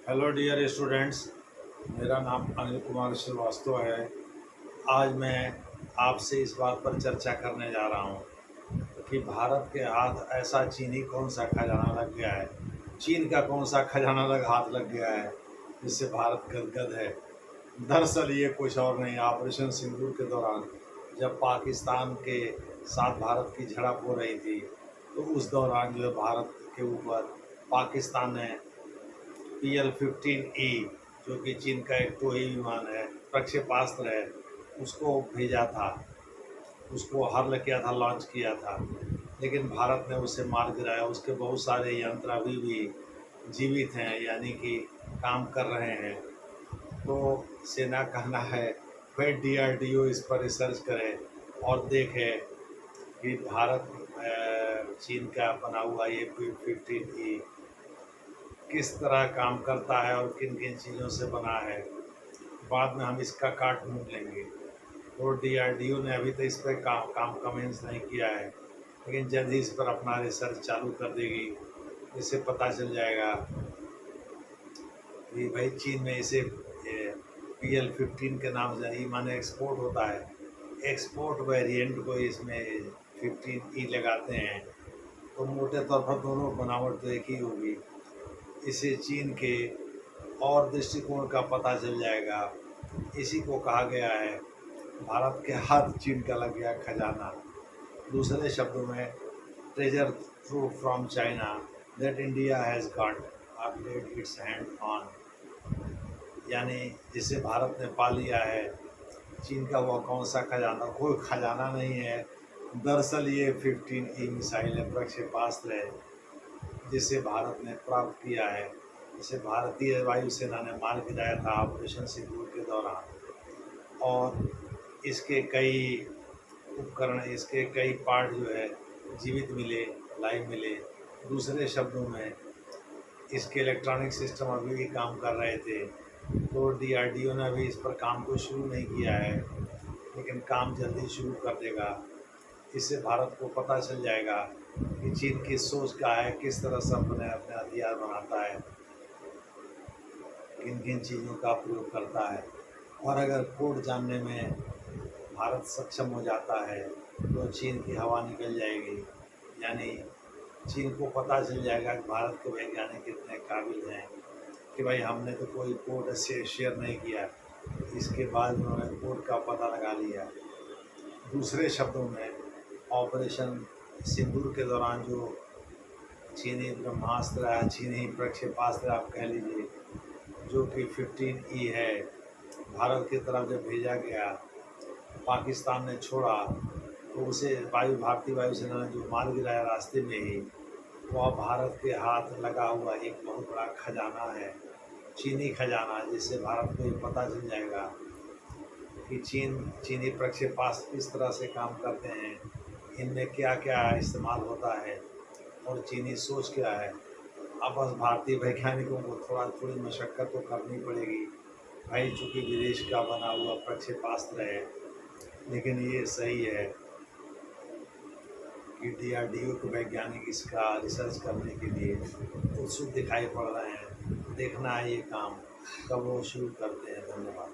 Hello dear students. मेरा नाम अनिल कुमार श्रीवास्तव है। आज मैं आपसे इस बात पर चर्चा करने जा रहा हूँ कि भारत के हाथ ऐसा चीनी कौन सा खजाना लग गया है, चीन का कौन सा खजाना हाथ लग गया है जिससे भारत गदगद है। दरअसल ये कुछ और नहीं, ऑपरेशन सिंदूर के दौरान जब पाकिस्तान के साथ भारत की झड़प हो रही थी, तो उस दौरान जो है भारत के ऊपर पाकिस्तान ने PL-15E, जो कि चीन का एक टोही विमान है, प्रक्षेपास्त्र है, उसको भेजा था, उसको हर्ल किया था, लॉन्च किया था। लेकिन भारत ने उसे मार गिराया। उसके बहुत सारे यंत्र अभी भी जीवित हैं, यानी कि काम कर रहे हैं। तो सेना कहना है भाई DRDO इस पर रिसर्च करे और देखे कि भारत चीन का बना हुआ ये PL-15E किस तरह काम करता है और किन किन चीज़ों से बना है। बाद में हम इसका काट ढूंढ लेंगे। और DRDO ने अभी तो इस पर काम कमेंस नहीं किया है, लेकिन जल्द ही इस पर अपना रिसर्च चालू कर देगी। इससे पता चल जाएगा कि भाई चीन में इसे PL-15 के नाम से ही माने एक्सपोर्ट होता है, एक्सपोर्ट वेरिएंट को इसमें 15E लगाते हैं, तो मोटे तौर पर दोनों बनावट तो एक ही होगी। इससे चीन के और दृष्टिकोण का पता चल जाएगा। इसी को कहा गया है भारत के हाथ चीन का लग गया खजाना। दूसरे शब्दों में, treasure through from China that India has got update it's hand on, यानी जिसे भारत ने पा लिया है। चीन का वह कौन सा खजाना? कोई खजाना नहीं है। दरअसल ये 15E मिसाइल है, प्रक्षेपास्त्र है, जिसे भारत ने प्राप्त किया है। इसे भारतीय वायुसेना ने मार गिराया था ऑपरेशन सिंदूर के दौरान। और इसके कई उपकरण, इसके कई पार्ट जो है जीवित मिले, लाइव मिले। दूसरे शब्दों में, इसके इलेक्ट्रॉनिक सिस्टम अभी भी काम कर रहे थे। तो DRDO ने अभी इस पर काम को शुरू नहीं किया है, लेकिन काम जल्दी शुरू कर देगा। इससे भारत को पता चल जाएगा कि चीन की सोच क्या है, किस तरह से अपने अपने हथियार बनाता है, किन किन चीज़ों का प्रयोग करता है। और अगर कोड जानने में भारत सक्षम हो जाता है तो चीन की हवा निकल जाएगी। यानी चीन को पता चल जाएगा कि भारत के वैज्ञानिक कितने काबिल हैं, कि भाई हमने तो कोई कोड से शेयर नहीं किया, इसके बाद उन्होंने कोड का पता लगा लिया। दूसरे शब्दों में, ऑपरेशन सिंदूर के दौरान जो चीनी ब्रह्मास्त्र है, चीनी प्रक्षेपास्त्र आप कह लीजिए, जो कि 15E है, भारत की तरफ जब भेजा गया, पाकिस्तान ने छोड़ा, तो उसे भारतीय वायुसेना ने जो मार गिराया रास्ते में ही, वह भारत के हाथ लगा हुआ एक बहुत बड़ा खजाना है, चीनी खजाना, जिससे भारत को ये पता चल जाएगा कि चीनी प्रक्षेपास्त्र किस तरह से काम करते हैं, इनमें क्या क्या इस्तेमाल होता है और चीनी सोच क्या है। अब बस भारतीय वैज्ञानिकों को थोड़ी मशक्क़त तो करनी पड़ेगी भाई, चूँकि विदेश का बना हुआ प्रक्षेपास्त्र है। लेकिन ये सही है कि DRDO के वैज्ञानिक इसका रिसर्च करने के लिए उत्सुक दिखाई पड़ रहे हैं। देखना है ये काम कब वो शुरू करते हैं। धन्यवाद।